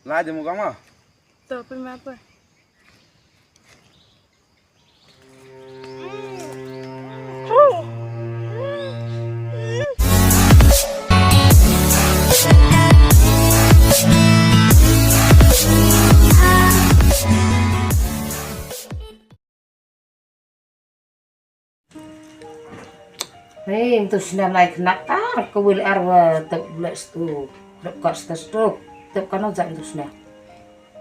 Lá de mugama. Tô por má por. Hey, itu sudah naik nak ke wil arwa tak belas tu, dekat stas tu, tak kena jangan tu sudah.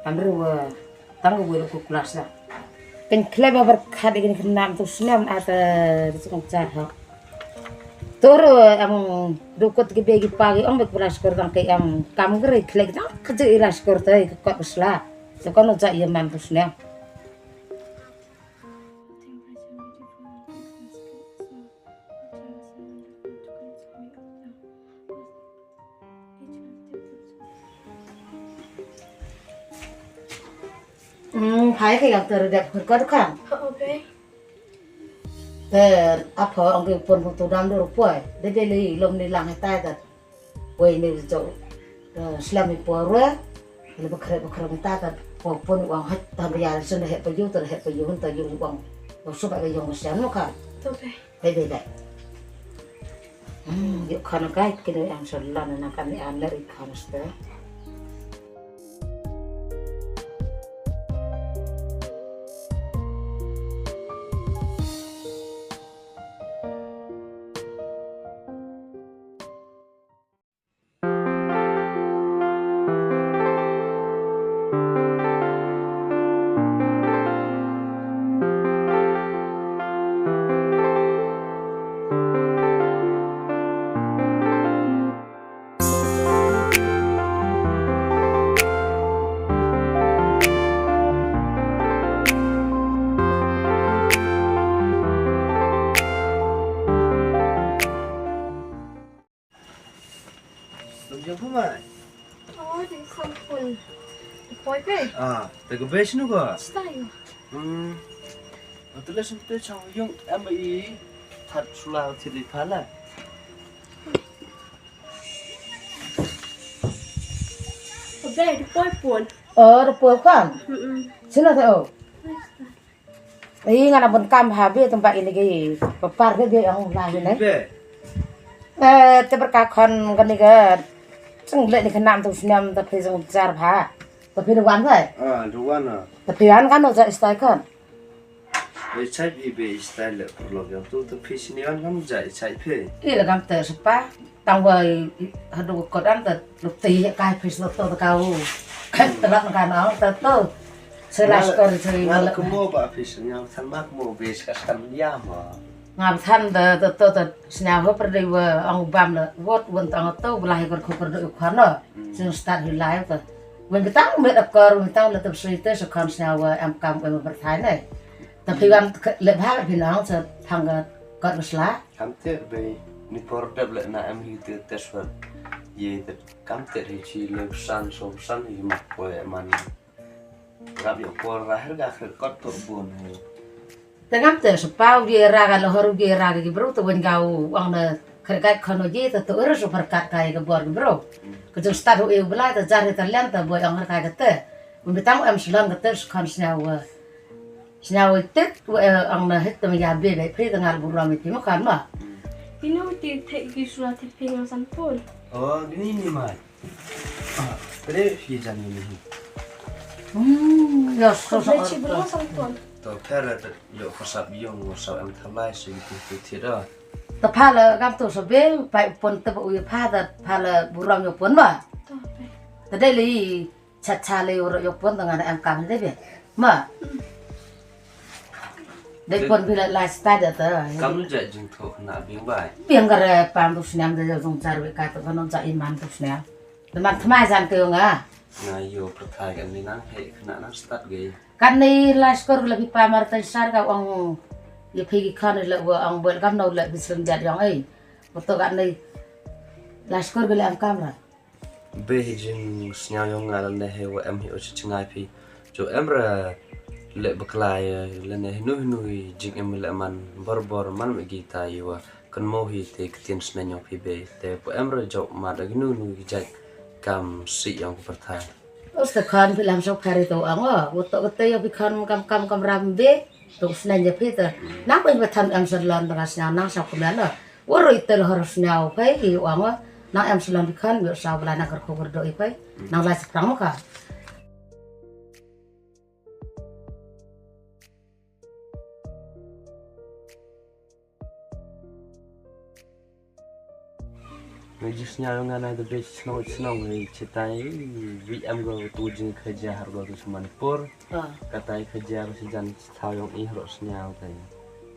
Ambil wa, tangguh wil ku kelas lah. Kan kleba berkat ini kena tu sudah ada sekarang cara. Toro am dukut ke begi pagi am bekelas korang ke am kamu kere klek tak kerja ilas korang ke kau besla. Tak kena jangan ia man tu sudah. Phải cái gặp từ đẹp hơn có được không? Ok. Apa orang ke pun tu dalam dulu puai. Dia li lom ni lang hai ta. Puai ni jo Islam ni puai ro. Ni bakre ta ta. Pun uang hat ta biar sun he payu tu he payu hun ta yung uang. Lo so ba yung sian no kan. Ok. Đây. Yuk kan kai kini yang selan nak kami anda ikan sta. Lom jeng mai. Oh, di kampung. Boy pe. Te ko bes nu ko. Style. Tu le sun te chang yung am i that sula thi di phala. Ok, di boy pun. Ada puai kan? Sila tu. Ini ngana pun kam habis tempat ini ke papar dia yang lain ni. Be. Terberkakon kan ni ke. Senglet ni kena tu senam tapi seng jar pha. Tapi ruan thôi. Ruan ah. Tapi an kan udah style kan. Be chai be style lo yang tu fish ni an kam jai chai phe. Ini lah kam sepa. Tang wei hadu kodan te lukti kai fish lo tu kau. Kan telak kan ang tu. Selas kor ceri Ngal kemo ba fish yang than mak mo be kan ya ma. Ngap than tu senam ho perdi wa ang bam le wot won tang tu belai kor kor do kan lo. Sing start hi live tu. Mình cái tăng mới đập cờ mình tăng là tập suy tới sự con sao em cầm cái một vật thái này tập thì em lệnh hát thì nó sẽ thằng con một lá Kam te be ni por deble na am hi te teswa. Ye te kam te ri chi le san so san hi mak ko man. Rap yo por ra her ga khre kot to bun. thế ngắm từ sự bao về ra cái là horo về ra cái bro từ bên gạo ông là cái con nó gì từ từ rất là cắt cái bor cái bro cái chỗ start hội yêu lại từ ra từ lên từ bồi ông cái tê mình tăng em sử dụng cái tê con sao tết ông là hết từ mình làm về đấy phải từ ngày buổi làm mình chỉ mất khán mà Pino ti take visual ti pingo sampul. Ni mai. Pre fi jan ni. giờ số số Lechi bro sampul. To pera te lo khosap yong so am thamai su ti ti da. tập pha là gam tổ số bé phải pon tập uy pha là buổi làm nhục pon mà To pe. tại đây là chặt rồi nhục pon tengah em cầm đấy vậy mà đây pon vì là lifestyle đó Kam ja jing tho na bing bai. piang cái pam tu snam đây dùng char với cái tao nó chạy iman tu snam teman thmai jan kêu ngà Na yo prathai kan ni nang he na nang start ge. kan ni lashkor lebih pamar tay sar ka ang ye phigi khan le wa ang bel kam no le bisem dat yang ai to kan ni lashkor gele am kamera Be jing snya yong ngal ne he wa am hi o chi ngai phi. Jo em ra le baklai le ne nu nu jing em le man bor man me gi ta yo kan mo hi te ktien sna nyong phi be te po em ra jo ma da nu nu gi jai kam si yang prathai. Ustakan film sok hari tu angwa, waktu kita bikan kam rambe, tu senanya pita. Nak pun bertan selan tengah senang nang sok kumala. Waru itu harus nyau pai, angwa. Nak selan bikan biasa belana kerko berdoi pai. Nang lagi sekarang muka. Najisnya yang ana the best senang cetai VM go tujuh kerja harga tu Manipur katai kerja sejan tahun ini harusnya tai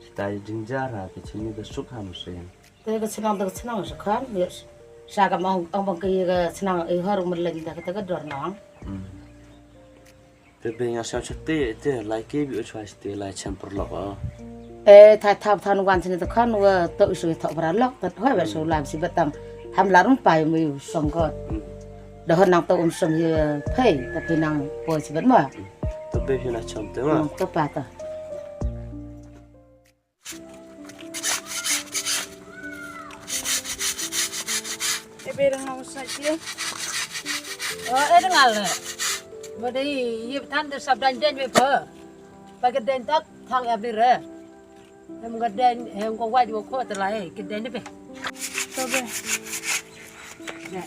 cetai jenjara tu sini the suk hamsen Tapi senang sekarang biasa. Saya mau orang kaya senang harus melagi dah kita kedor nang. tapi yang saya cetai itu lagi bi ucap cetai lagi campur lok Thai wan sini tu kan wa tu isu tak beralok, tapi hai biasa lam si batang. Ham larung pai mi songkot. Dah nang tu som ye pai, tapi nang poi si batma. tapi yang nak campur mah Tu patah. Berang nama saja. Dengar le. Bade ye tan de sabdan den we pa. Bagi den tak thang abdi re. Hem gaden hem ko waj wo ko telai ke den be. Tobe. Ne.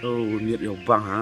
oh lihat yo bang ha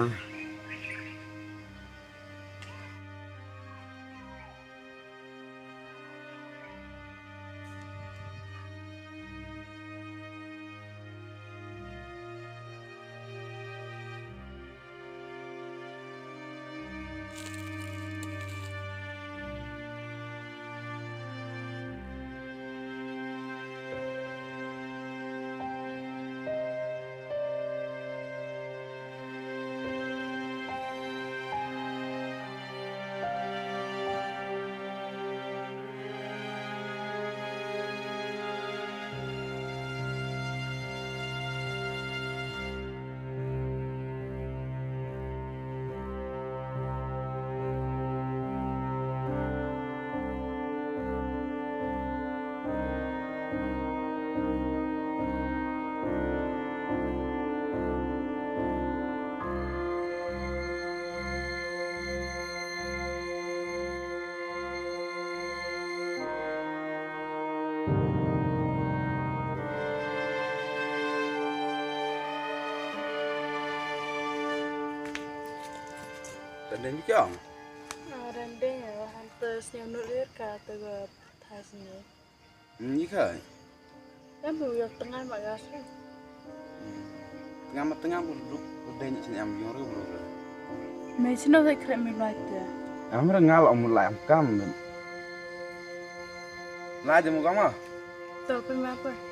Dan chong Rendeng ya, hantar senyum nulir ke tegak tas ni. ni khai Kan buyar tengah mak gasnya. tengah pun duduk udah ni sini am yor bro Macam mana kerja milik dia? amra ngal om la am kam la jamu kama Tahu apa?